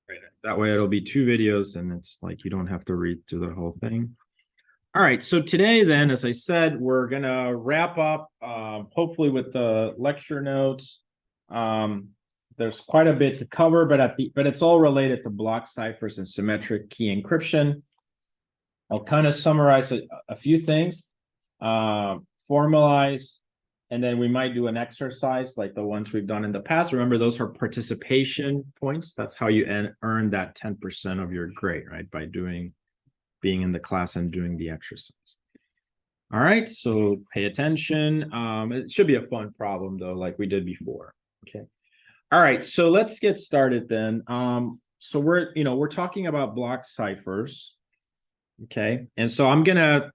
Right. That way it'll be 2 videos and it's like you don't have to read through the whole thing. All right, so today then, as I said, we're gonna wrap up hopefully with the lecture notes. There's quite a bit to cover, but it's all related to block ciphers and symmetric key encryption. I'll kind of summarize a few things, formalize, and then we might do an exercise like the ones we've done in the past. Remember, those are participation points. That's how you earn that 10% of your grade, right? By being in the class and doing the exercise. All right, so pay attention. It should be a fun problem though, like we did before. Okay. All right, so let's get started then. So we're talking about block ciphers. Okay, and so I'm gonna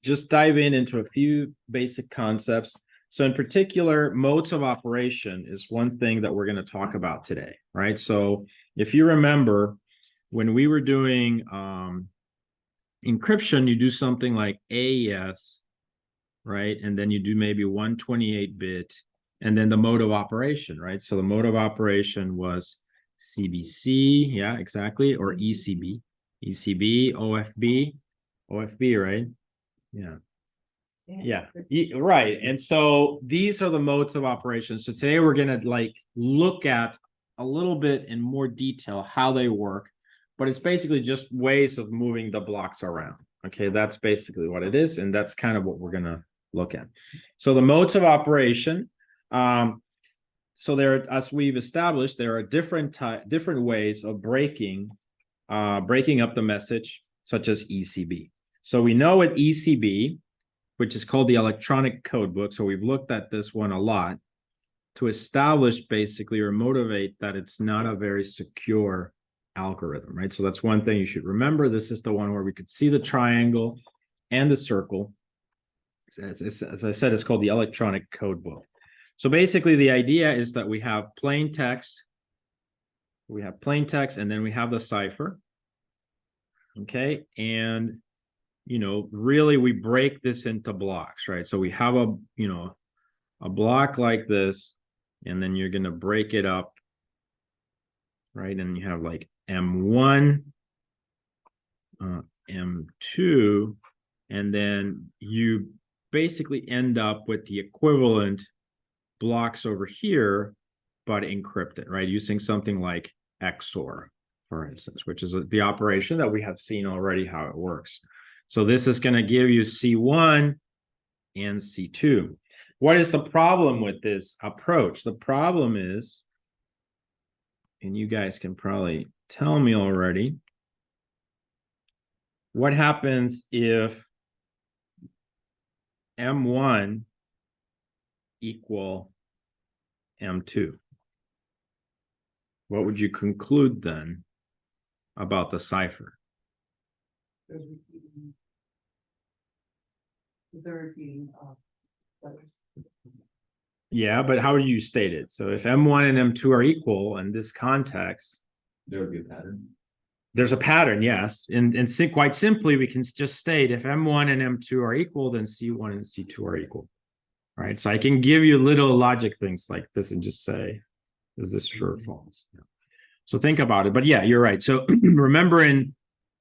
just dive into a few basic concepts. So in particular, modes of operation is one thing that we're going to talk about today, right? So if you remember, when we were doing encryption, you do something like AES, right? And then you do maybe 128-bit, and then the mode of operation, right? So the mode of operation was CBC, yeah, exactly, or ECB, OFB, right? Yeah, right. And so these are the modes of operation. So today we're going to like look at a little bit in more detail how they work, but it's basically just ways of moving the blocks around. Okay, that's basically what it is, and that's kind of what we're going to look at. So the modes of operation, so there, as we've established, there are different ways of breaking up the message, such as ECB. So we know with ECB, which is called the electronic code book, so we've looked at this one a lot, to establish basically or motivate that it's not a very secure algorithm, right? So that's one thing you should remember. This is the one where we could see the triangle and the circle. As I said, it's called the electronic code book. So basically the idea is that we have plain text, and then we have the cipher. Okay, and really we break this into blocks, right? So we have a block like this, and then you're going to break it up, right? And you have like M1, M2, and then you basically end up with the equivalent blocks over here, but encrypted, right? Using something like XOR, for instance, which is the operation that we have seen already how it works. So this is going to give you C1 and C2. What is the problem with this approach? The problem is, and you guys can probably tell me already, what happens if M1 equal M2? What would you conclude then about the cipher? Yeah, but how do you state it? So if M1 and M2 are equal in this context, there would be a pattern. There's a pattern, yes. And quite simply, we can just state if M1 and M2 are equal, then C1 and C2 are equal. All right, so I can give you little logic things like this and just say, is this true or false? Yeah. So think about it. But yeah, you're right. So remember, in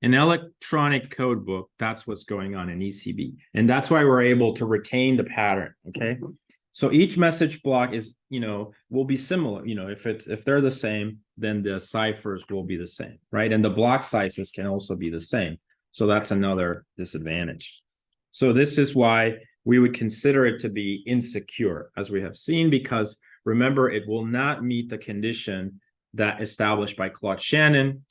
an electronic code book, that's what's going on in ECB. And that's why we're able to retain the pattern. Okay. So each message block is, will be similar. If they're the same, then the ciphers will be the same, right? And the block sizes can also be the same. So that's another disadvantage. So this is why we would consider it to be insecure, as we have seen, because remember, it will not meet the condition that established by Claude Shannon.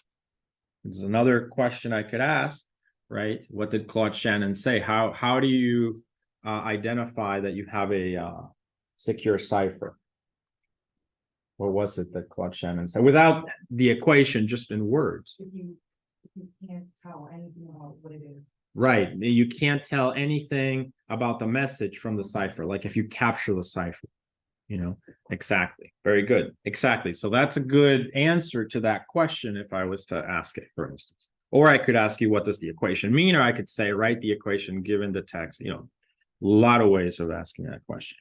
There's another question I could ask, right? What did Claude Shannon say? How do you identify that you have a secure cipher? What was it that Claude Shannon said? Without the equation, just in words. If you can't tell anything about what it is. Right. You can't tell anything about the message from the cipher. Like if you capture the cipher. Exactly. Very good. Exactly. So that's a good answer to that question if I was to ask it, for instance. Or I could ask you, what does the equation mean? Or I could say, write the equation given the text. A lot of ways of asking that question.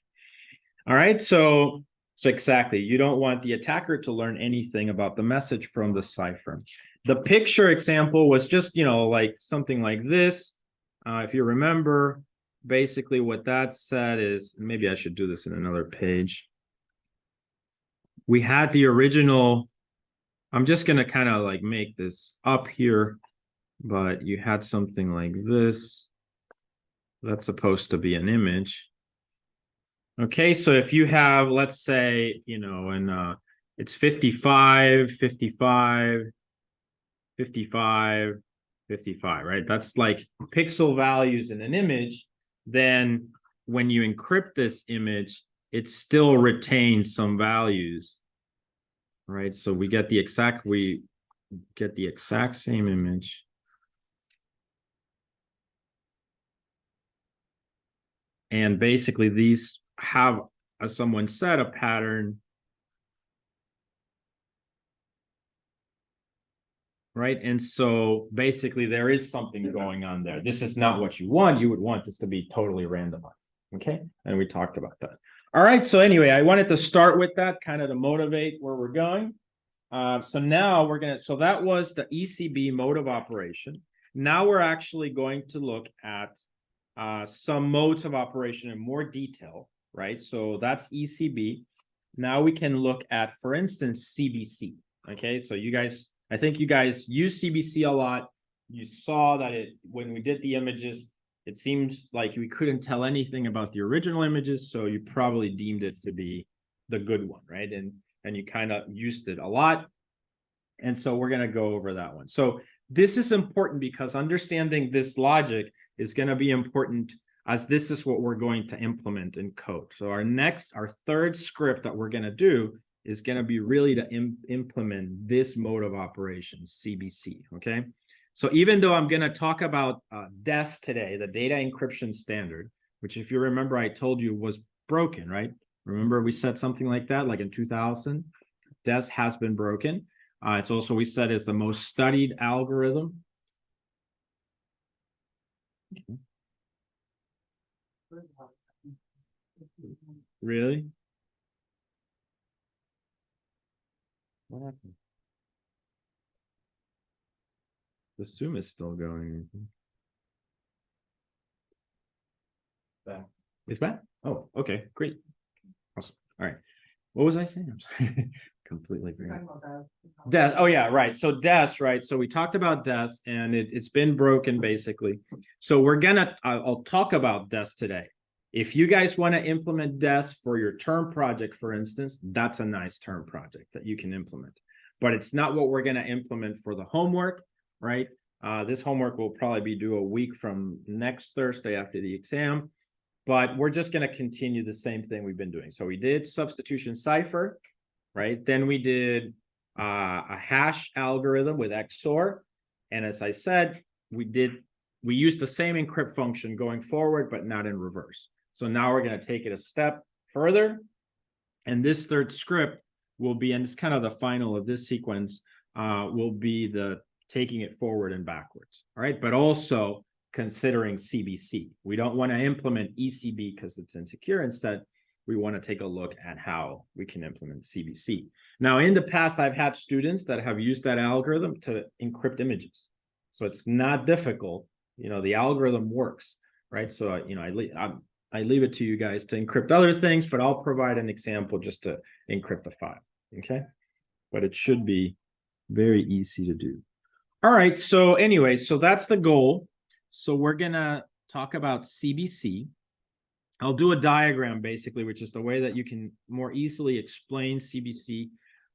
All right. So So exactly, you don't want the attacker to learn anything about the message from the cipher. The picture example was just, like something like this. If you remember, basically what that said is, maybe I should do this in another page. We had the original, I'm just going to kind of like make this up here, but you had something like this. That's supposed to be an image. Okay, so if you have, let's say, and it's 55, 55, 55, 55, right? That's like pixel values in an image. Then when you encrypt this image, it still retains some values, right? So we get the exact same image. And basically these have, as someone said, a pattern, right? And so basically there is something going on there. This is not what you want. You would want this to be totally randomized, okay? And we talked about that. All right, so anyway, I wanted to start with that kind of to motivate where we're going. So now so that was the ECB mode of operation. Now we're actually going to look at some modes of operation in more detail, right? So that's ECB. Now we can look at, for instance, CBC, okay? So I think you guys use CBC a lot. You saw that when we did the images, it seems like we couldn't tell anything about the original images, so you probably deemed it to be the good one, right? And you kind of used it a lot. And so we're going to go over that one. So this is important because understanding this logic is going to be important, as this is what we're going to implement in code. So our third script that we're going to do is going to be really to implement this mode of operation, CBC, okay? So even though I'm going to talk about DES today, the data encryption standard, which if you remember, I told you was broken, right? Remember we said something like that, like in 2000, DES has been broken. It's also, we said, is the most studied algorithm. Okay. Really? What happened? The Zoom is still going. Back. It's back? Oh, okay, great. Awesome. All right. What was I saying? I'm sorry. Completely forgot. DES. Oh yeah, right. So DES, right? So we talked about DES and it's been broken basically. So I'll talk about DES today. If you guys want to implement DES for your term project, for instance, that's a nice term project that you can implement. But it's not what we're going to implement for the homework, right? This homework will probably be due a week from next Thursday after the exam. But we're just going to continue the same thing we've been doing. So we did substitution cipher, right? Then we did a hash algorithm with XOR. And as I said, we used the same encrypt function going forward, but not in reverse. So now we're going to take it a step further. And this third script will be, and it's kind of the final of this sequence, will be the taking it forward and backwards. All right. But also considering CBC. We don't want to implement ECB because it's insecure. Instead, we want to take a look at how we can implement CBC. Now, in the past, I've had students that have used that algorithm to encrypt images. So it's not difficult. The algorithm works, right? So, I leave it to you guys to encrypt other things, but I'll provide an example just to encrypt the file, okay? But it should be very easy to do. All right, so anyway, so that's the goal. So we're going to talk about CBC. I'll do a diagram basically, which is the way that you can more easily explain CBC,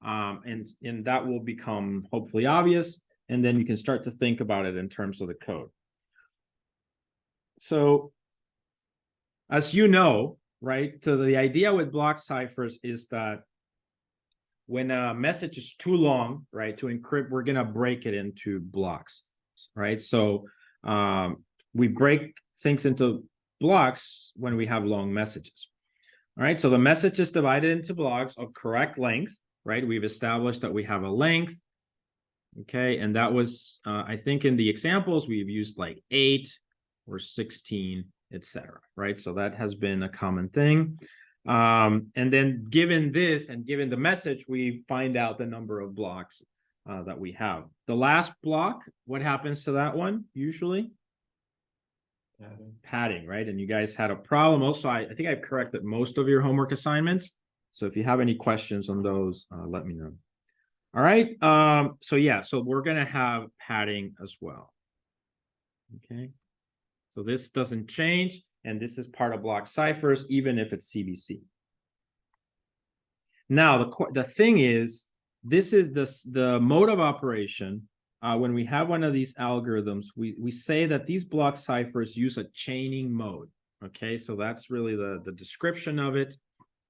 and that will become hopefully obvious, and then you can start to think about it in terms of the code. So as you know, right, so the idea with block ciphers is that when a message is too long, right, to encrypt, we're going to break it into blocks, right? So we break things into blocks when we have long messages. All right, so the message is divided into blocks of correct length, right? We've established that we have a length, okay? And that was, I think in the examples, we've used like 8 or 16, etc., right? So that has been a common thing. And then given this and given the message, we find out the number of blocks that we have. The last block, what happens to that one usually? Padding, right? And you guys had a problem. Also, I think I've corrected most of your homework assignments. So if you have any questions on those, let me know. All right. So yeah, so we're going to have padding as well. Okay. So this doesn't change. And this is part of block ciphers, even if it's CBC. Now, the thing is, this is the mode of operation. When we have one of these algorithms, we say that these block ciphers use a chaining mode. Okay, so that's really the description of it.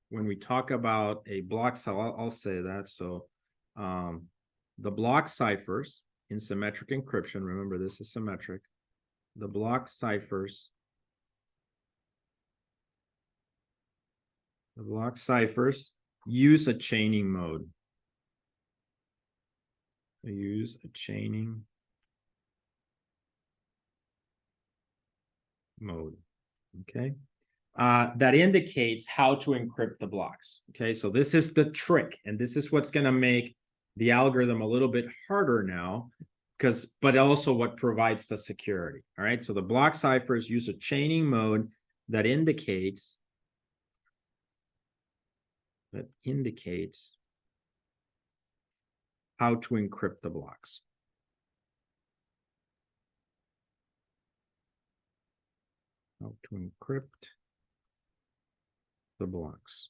When we talk about a block cipher, I'll say that. So the block ciphers in symmetric encryption, remember this is symmetric, the block ciphers use a chaining mode. They use a chaining mode. Okay. That indicates how to encrypt the blocks. Okay, so this is the trick, and this is what's going to make the algorithm a little bit harder now, but also what provides the security. All right, so the block ciphers use a chaining mode that indicates how to encrypt the blocks. How to encrypt the blocks.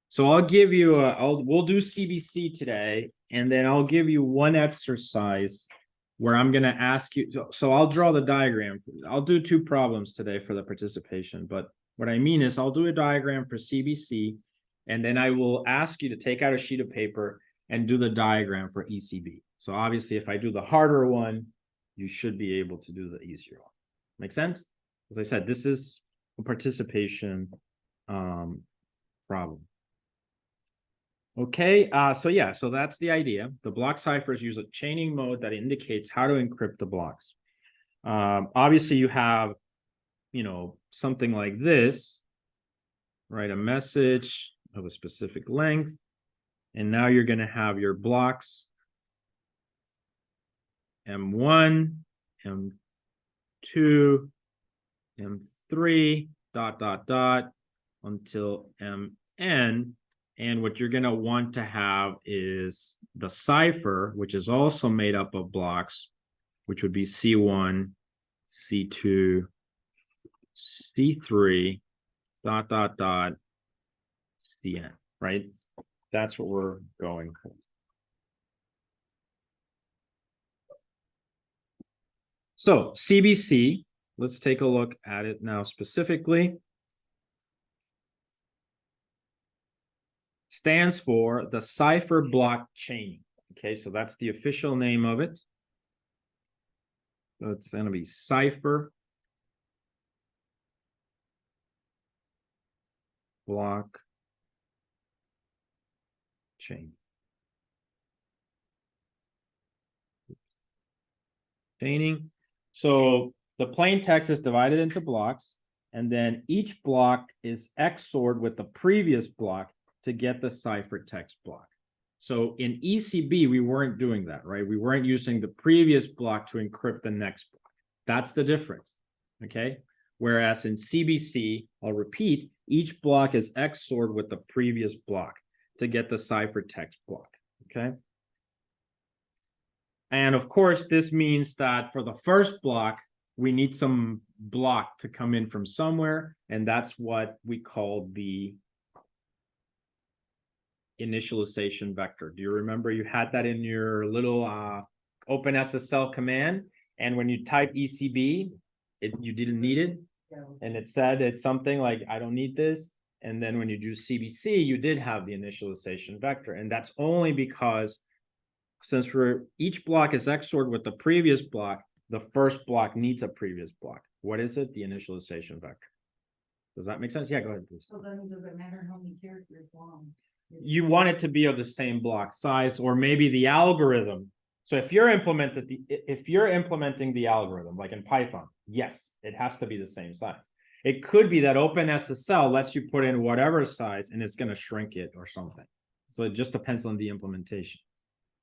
So I'll give you we'll do CBC today, and then I'll give you one exercise where I'm going to ask you. So I'll draw the diagram. I'll do 2 problems today for the participation, but what I mean is I'll do a diagram for CBC, and then I will ask you to take out a sheet of paper and do the diagram for ECB. So obviously, if I do the harder one, you should be able to do the easier one. Make sense? As I said, this is a participation problem. Okay, so yeah, so that's the idea. The block ciphers use a chaining mode that indicates how to encrypt the blocks. Obviously, you have, something like this, right? A message of a specific length. And now you're going to have your blocks M1, M2, M3, ... until Mn. And what you're going to want to have is the cipher, which is also made up of blocks, which would be C1, C2, C3, ... Cn, right? That's what we're going for. So CBC, let's take a look at it now specifically. Stands for the cipher block chaining. Okay, so that's the official name of it. So it's going to be cipher block chain. Chaining. So the plain text is divided into blocks, and then each block is XORed with the previous block to get the ciphertext block. So in ECB, we weren't doing that, right? We weren't using the previous block to encrypt the next block. That's the difference, okay? Whereas in CBC, I'll repeat, each block is XORed with the previous block to get the ciphertext block, okay? And of course, this means that for the first block, we need some block to come in from somewhere, and that's what we call the initialization vector. Do you remember you had that in your little OpenSSL command, and when you type ECB, you didn't need it, and it said it's something like, I don't need this, and then when you do CBC, you did have the initialization vector, and that's only because since each block is XORed with the previous block, the first block needs a previous block. What is it? The initialization vector. Does that make sense? Yeah, go ahead, please. So then does it matter how many characters long? You want it to be of the same block size, or maybe the algorithm. So if you're implementing the algorithm, like in Python, yes, it has to be the same size. It could be that OpenSSL lets you put in whatever size and it's going to shrink it or something. So it just depends on the implementation.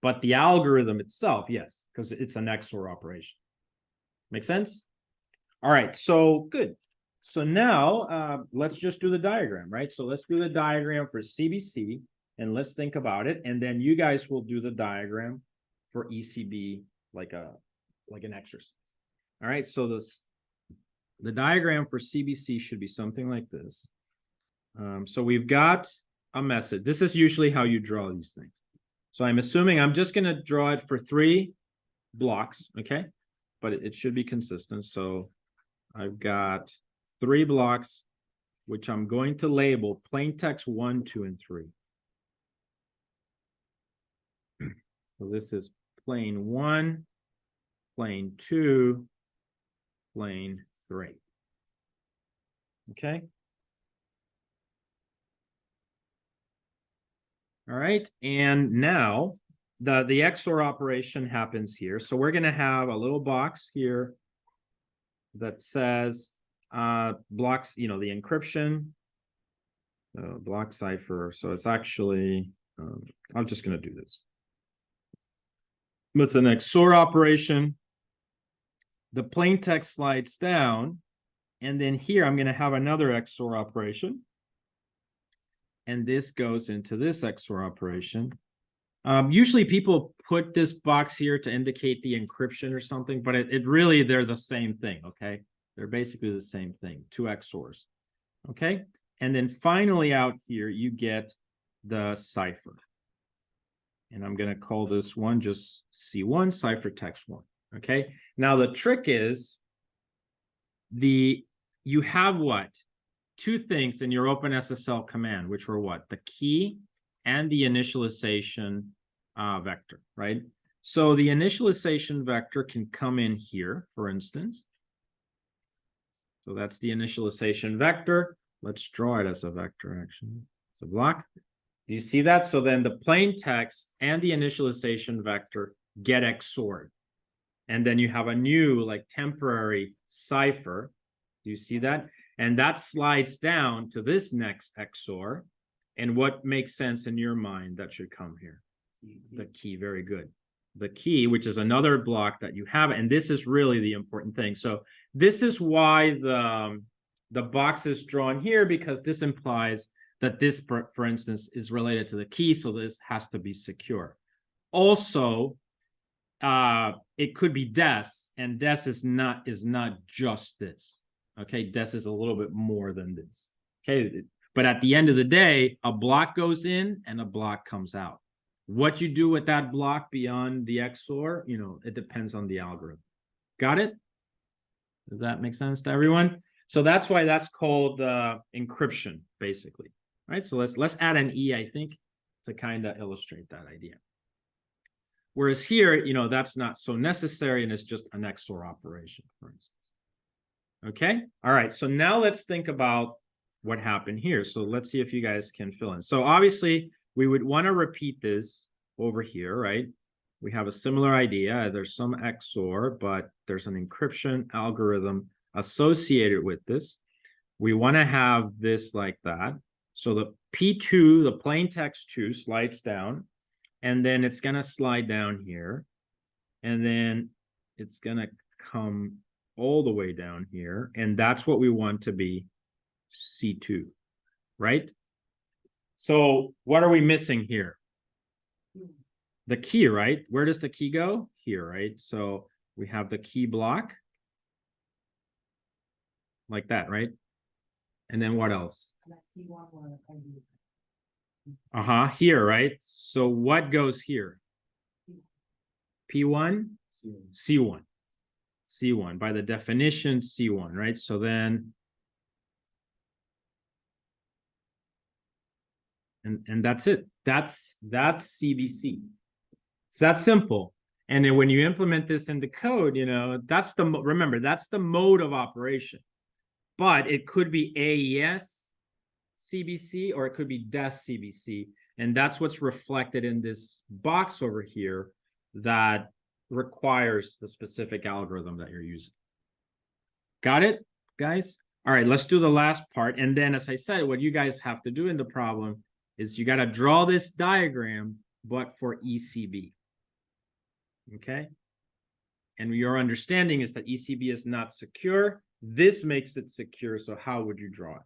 But the algorithm itself, yes, because it's an XOR operation. Make sense? All right, so good. So now let's just do the diagram, right? So let's do the diagram for CBC and let's think about it. And then you guys will do the diagram for ECB like an exercise. All right, so the diagram for CBC should be something like this. So we've got a message. This is usually how you draw these things. So I'm assuming I'm just going to draw it for 3 blocks, okay? But it should be consistent. So I've got 3 blocks, which I'm going to label plain text 1, 2, and 3. So this is plain 1, plain 2, plain 3. Okay. All right, and now the XOR operation happens here. So we're going to have a little box here that says blocks, the encryption, block cipher. So it's actually, I'm just going to do this. With an XOR operation, the plain text slides down, and then here I'm going to have another XOR operation. And this goes into this XOR operation. Usually people put this box here to indicate the encryption or something, but it really, they're the same thing, okay? They're basically the same thing, 2 XORs, okay? And then finally out here, you get the cipher. And I'm going to call this one just C1, ciphertext 1, okay? Now the trick is you have what? 2 things in your OpenSSL command, which were what? The key and the initialization vector, right? So the initialization vector can come in here, for instance. So that's the initialization vector. Let's draw it as a vector, actually. It's a block. Do you see that? So then the plain text and the initialization vector get XORed. And then you have a new, like, temporary cipher. Do you see that? And that slides down to this next XOR. And what makes sense in your mind that should come here? The key, very good. The key, which is another block that you have, and this is really the important thing. So this is why the box is drawn here, because this implies that this, for instance, is related to the key, so this has to be secure. Also, it could be DES, and DES is not just this. Okay, DES is a little bit more than this. Okay, but at the end of the day, a block goes in and a block comes out. What you do with that block beyond the XOR, it depends on the algorithm. Got it? Does that make sense to everyone? So that's why that's called encryption, basically. Right? So let's add an E, I think, to kind of illustrate that idea. Whereas here, that's not so necessary, and it's just an XOR operation, for instance. Okay, all right, so now let's think about what happened here. So let's see if you guys can fill in. So obviously, we would want to repeat this over here, right? We have a similar idea. There's some XOR, but there's an encryption algorithm associated with this. We want to have this like that. So the P2, the plain text 2, slides down, and then it's going to slide down here, and then it's going to come all the way down here, and that's what we want to be C2, right? So what are we missing here? The key, right? Where does the key go? Here, right? So we have the key block like that, right? And then what else? Here, right? So what goes here? P1? C1. C1, by the definition, C1, right? So then, and that's it. That's CBC. It's that simple. And then when you implement this in the code, that's remember, that's the mode of operation. But it could be AES CBC, or it could be DES CBC. And that's what's reflected in this box over here that requires the specific algorithm that you're using. Got it, guys? All right, let's do the last part. And then, as I said, what you guys have to do in the problem is you got to draw this diagram, but for ECB. Okay. And your understanding is that ECB is not secure. This makes it secure. So how would you draw it?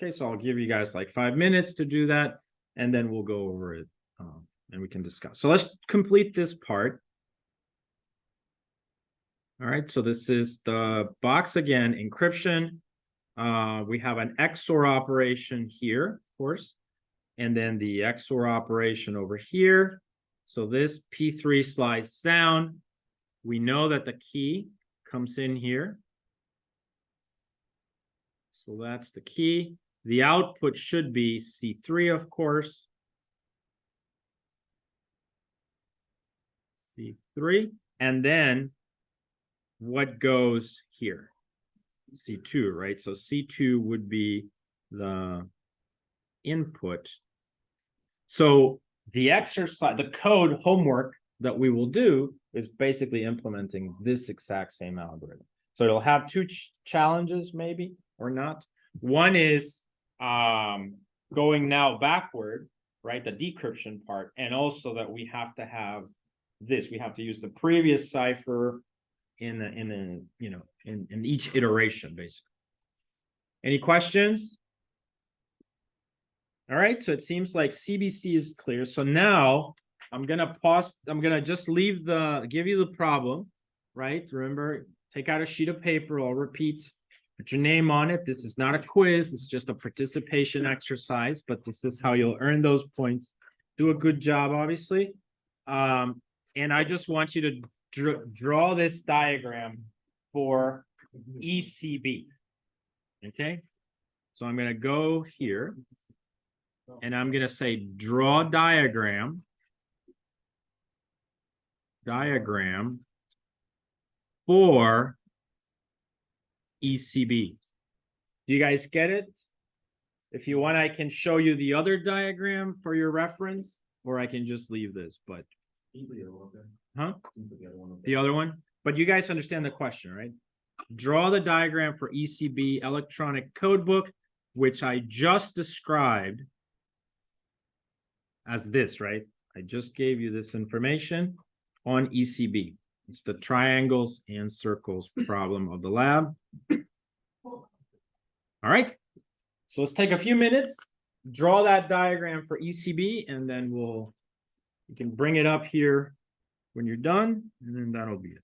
Okay, so I'll give you guys like 5 minutes to do that, and then we'll go over it and we can discuss. So let's complete this part. All right, so this is the box again, encryption. We have an XOR operation here, of course, and then the XOR operation over here. So this P3 slides down. We know that the key comes in here. So that's the key. The output should be C3, of course. C3. And then what goes here? C2, right? So C2 would be the input. So the exercise, the code homework that we will do is basically implementing this exact same algorithm. So it'll have two challenges, maybe, or not. One is going now backward, right? The decryption part, and also that we have to have this. We have to use the previous cipher in each iteration, basically. Any questions? All right, so it seems like CBC is clear. So now I'm gonna pause. I'm gonna just give you the problem, right? Remember, take out a sheet of paper. I'll repeat. Put your name on it. This is not a quiz. It's just a participation exercise, but this is how you'll earn those points. Do a good job, obviously. And I just want you to draw this diagram for ECB. Okay. So I'm going to go here and I'm going to say draw diagram for ECB. Do you guys get it? If you want, I can show you the other diagram for your reference, or I can just leave this, but huh? The other one? But you guys understand the question, right? Draw the diagram for ECB electronic codebook, which I just described as this, right? I just gave you this information on ECB. It's the triangles and circles problem of the lab. All right. So let's take a few minutes, draw that diagram for ECB, and then you can bring it up here when you're done, and then that'll be it.